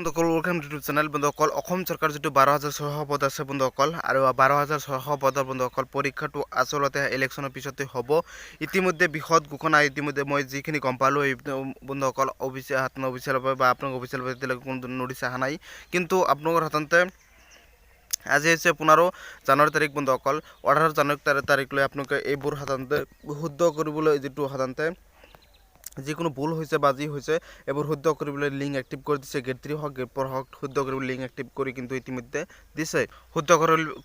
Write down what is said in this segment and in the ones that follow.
বন্ধুসকল welcome to YouTube channel বন্ধুসকল অসম চৰকাৰ যেটো 12,600 পদ আছে বন্ধুসকল আৰু 12,600 পদৰ বন্ধুসকল পৰীক্ষাটো আচলতে ইলেকশ্যনৰ পিছতে হ'ব ইতিমধ্যে বিশদ ঘোষণা ইতিমধ্যে মই যিখিনি গম পালো এই বন্ধুসকল অফিচিয়াল বা আপোনাক অফিচিয়াল এতিয়ালৈকে কোনো নোটিছ অহা নাই কিন্তু আপোনালোকৰ হাততে আজি হৈছে 15 জানুৱাৰী তাৰিখ বন্ধুসকল 18 জানুৱাৰী তাৰিখলৈ আপোনালোকে এইবোৰ সাধাৰণতে শুদ্ধ কৰিবলৈ যেটো সাধাৰণতে যিকোনো ভুল হৈছে বা যি হৈছে এবোৰ শুদ্ধ কৰিবলৈ লিংক এক্টিভ কৰি দিছে গেট 3 হক গেট 4 হক শুদ্ধ কৰিবলৈ লিংক এক্টিভ কৰি কিন্তু ইতিমধ্যে দিছে শুদ্ধ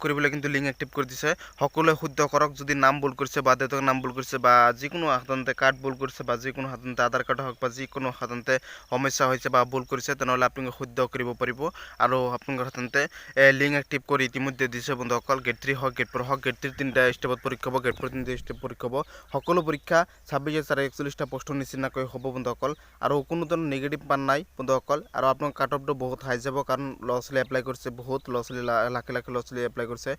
কৰিবলৈ কিন্তু লিংক এক্টিভ কৰি দিছে সকলোৱে শুদ্ধ কৰক যদি নাম ভুল কৰিছে বা দেউতাকৰ নাম ভুল কৰিছে বা যিকোনো সাধাৰণতে কাৰ্ড ভুল কৰিছে বা যিকোনো সাধাৰণতে আধাৰ কাৰ্ড হক বা যিকোনো সাধাৰণতে সমস্যা হৈছে বা ভুল কৰিছে তেনেহলে আপুনি শুদ্ধ কৰিব পাৰিব আৰু আপোনালোকৰ সাধাৰণতে লিংক এক্টিভ কৰি ইতিমধ্যে দিছে বন্ধুসকল গেট 3 হক গেট 4 হক গেট 3 তিনটা স্টেপত পৰীক্ষা হ'ব গেট 4 তিনটা স্টেপ পৰীক্ষা হ'ব সকলো পৰীক্ষা 26,41টা পোষ্টৰ নিচিনাকৈ হ'ব বন্ধুসকল আৰু কোনো ধৰণৰ নেগেটিভ পান নাই বন্ধুসকল আৰু আপোনাৰ কাট অফটো বহুত হাই যাব কাৰণ লছলি এপ্লাই কৰিছে বহুত লছলি লাখ লাখ লছলি এপ্লাই কৰিছে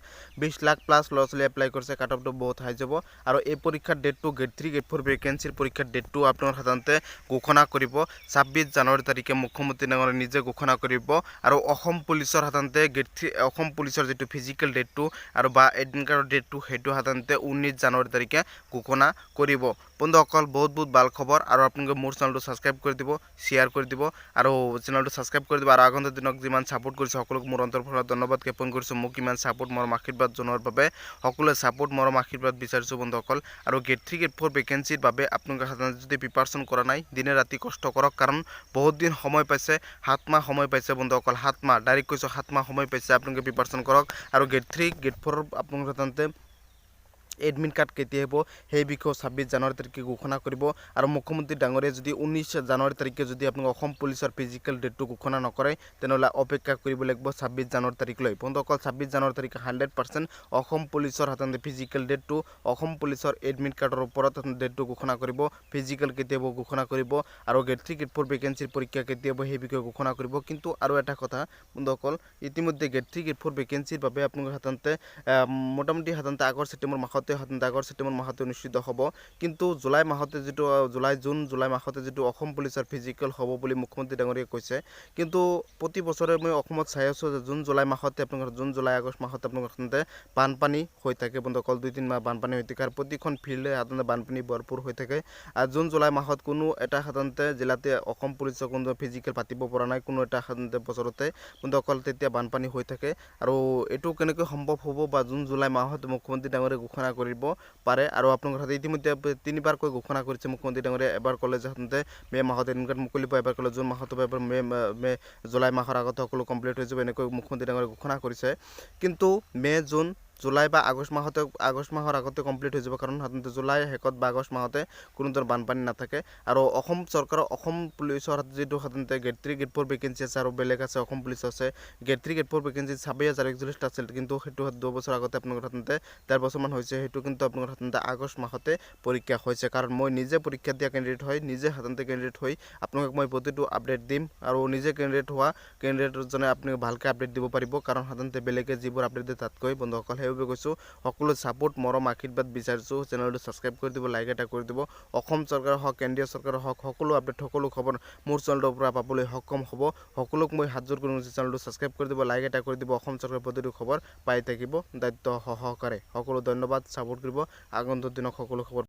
20 লাখ প্লাস লছলি এপ্লাই কৰিছে কাট অফটো বহুত হাই যাব আৰু এই পৰীক্ষাৰ ডেটটো গেট 3 গেট 4 ভ্যাকেন্সিৰ পৰীক্ষাৰ ডেটটো আপোনাৰ সাধাৰণতে ঘোষণা কৰিব 26 জানুৱাৰী তাৰিখে মুখ্যমন্ত্ৰী ডাঙৰে নিজে ঘোষণা কৰিব আৰু অসম পুলিচৰ সাধাৰণতে গেট 3 অসম পুলিচৰ যেটো ফিজিক্যাল ডেটটো আৰু বা এডমিট কাৰ্ডৰ ডেটটো হেতু সাধাৰণতে 19 জানুৱাৰী তাৰিখে ঘোষণা কৰিব বন্ধুসকল বহুত ভাল খবৰ আৰু আপোনালোকে মোৰ চেনেলটো সাবস্ক্ৰাইব কৰি দিব শেয়াৰ কৰি দিব আৰু চেনেলটো সাবস্ক্ৰাইব কৰি দিব আৰু আগন্তুক দিনক যিমান সাপোৰ্ট কৰিছে সকলোক মোৰ অন্তৰপৰা ধন্যবাদ জ্ঞাপন কৰিছো মোক ইমান সাপোৰ্ট মোৰ আশীৰ্বাদ জনোৱাৰ বাবে সকলোৱে সাপোৰ্ট মোৰ আশীৰ্বাদ বিচাৰিছো বন্ধুসকল আৰু গেট 3 গেট 4 ভ্যাকেন্সিৰ বাবে আপোনালোকে সাধাৰণতে যদি প্ৰিপাৰেচন কৰা নাই দিনে ৰাতি কষ্ট কৰক কাৰণ বহুত দিন সময় পাইছে 7 মাহ সময় পাইছে বন্ধুসকল 7 মাহ ডাইৰেক্ট কৈছো 7 মাহ সময় পাইছে আপোনালোকে প্ৰিপাৰেচন কৰক আৰু গেট 3 গেট 4 আপোনালোকে সাধাৰণতে এডমিট কাৰ্ড কেতিয়া হ'ব সেই বিষয়ে 26 জানুৱাৰী তাৰিখে ঘোষণা কৰিব আৰু মুখ্যমন্ত্ৰী ডাঙৰীয়ে যদি 19 জানুৱাৰী তাৰিখে যদি আপোনালোক অসম পুলিচৰ ফিজিক্যাল ডেটটো ঘোষণা নকৰে তেনেহলে অপেক্ষা কৰিব লাগিব 26 জানুৱাৰী তাৰিখলৈ বন্ধুসকল 26 জানুৱাৰী তাৰিখে 100% অসম পুলিচৰ হাততে ফিজিক্যাল ডেটটো অসম পুলিচৰ এডমিট কাৰ্ডৰ ওপৰত ডেটটো ঘোষণা কৰিব ফিজিক্যাল কেতিয়া হ'ব ঘোষণা কৰিব আৰু গেট 3 গেট 4 ভ্যাকেন্সিৰ পৰীক্ষা কেতিয়া হ'ব সেই বিষয়ে ঘোষণা কৰিব কিন্তু আৰু এটা কথা বন্ধুসকল ইতিমধ্যে গেট 3 গেট 4 ভ্যাকেন্সিৰ বাবে আপোনালোক হাততে মোটামুটি হাততে আগৰ ছেপ্টেম্বৰ মাহত আগৰ ছেপ্টেম্বৰ মাহতে অনুষ্ঠিত হ'ব কিন্তু জুলাই মাহতে যেটো জুলাই মাহতে যেটো অসম পুলিচৰ ফিজিক্যাল হ'ব বুলি মুখ্যমন্ত্ৰী ডাঙৰীয়ে কৈছে কিন্তু প্ৰতি বছৰে মই অসমত চাই আছো যে জুন জুলাই মাহতে আপোনালোকৰ জুন জুলাই আগষ্ট মাহতে আপোনালোকৰ বানপানী হৈ থাকে বন্ধুসকল 2-3 মাহ বানপানী হৈ থাকে আৰু প্ৰতিখন ফিল্ডে সাধাৰণতে বানপানী ভৰপুৰ হৈ থাকে আৰু জুন জুলাই মাহত কোনো এটা সাধাৰণতে জিলাতে অসম পুলিচৰ কোনো ফিজিক্যাল পাতিব পৰা নাই কোনো এটা সাধাৰণতে বছৰতে বন্ধুসকল তেতিয়া বানপানী হৈ থাকে আৰু এটো কেনেকৈ সম্ভৱ হ'ব বা জুন জুলাই মাহত মুখ্যমন্ত্ৰী ডাঙৰীয়ে ঘোষণা কৰিব পাৰে আৰু আপোনালোকৰ হাতে ইতিমধ্যে তিনিবাৰকৈ ঘোষণা কৰিছে মুখ্যমন্ত্ৰী ডাঙৰীয়ে এবাৰ কলে যে মে মাহত এডমিট কাৰ্ড মুকলিব এবাৰ কলে জুন মাহত এবাৰ মে জুলাই মাহৰ আগতে সকলো কমপ্লিট হৈ যাব এনেকৈ মুখ্যমন্ত্ৰী ডাঙৰীয়ে ঘোষণা কৰিছে কিন্তু মে জুন জুলাই বা আগষ্ট মাহৰ আগতে কমপ্লিট হৈ যাব কাৰণ সাধাৰণতে জুলাই হেকত বা আগষ্ট মাহতে কোনো ধৰণৰ বানপানী নাথাকে আৰু অসম চৰকাৰৰ অসম পুলিচৰ যেটো সাধাৰণতে গেট 3 গেট 4 ভ্যাকেন্সি আছে আৰু বেলেগ আছে অসম পুলিচ আছে গেট 3 গেট 4 ভ্যাকেন্সি 26,041 আছিল কিন্তু হেতু 2 বছৰ আগতে আপোনালোকৰ সাধাৰণতে 13 বছৰ মান হৈছে হেতু কিন্তু আপোনালোকৰ সাধাৰণতে আগষ্ট মাহতে পৰীক্ষা হৈছে কাৰণ মই নিজে পৰীক্ষা দিয়া ক্যান্ডিডেট হয় নিজে সাধাৰণতে ক্যান্ডিডেট হৈ আপোনালোকক মই প্ৰতিটো আপডেট দিম আৰু নিজে ক্যান্ডিডেট হোৱা ক্যান্ডিডেটজনে আপুনি ভালকৈ আপডেট দিব পাৰিব কাৰণ সাধাৰণতে বেলেগে যিবোৰ আপডেট দিয়ে তাতকৈ বন্ধুসকল সেইবাবে কৈছো সকলো সাপোৰ্ট মৰম আশীৰ্বাদ বিচাৰিছো চেনেলটো সাবস্ক্ৰাইব কৰি দিব লাইক এটা কৰি দিব অসম চৰকাৰৰ হক কেন্দ্ৰীয় চৰকাৰৰ হক সকলো আপডেট সকলো খবৰ মোৰ চেনেলৰ পৰা পাবলৈ সক্ষম হ'ব সকলোক মই হাতজোৰ কৰি চেনেলটো সাবস্ক্ৰাইব কৰি দিব লাইক এটা কৰি দিব অসম চৰকাৰৰ প্ৰতিটো খবৰ পাই থাকিব দায়িত্ব সহকাৰে সকলো ধন্যবাদ সাপোৰ্ট কৰিব আগন্তুক দিনত সকলো খবৰ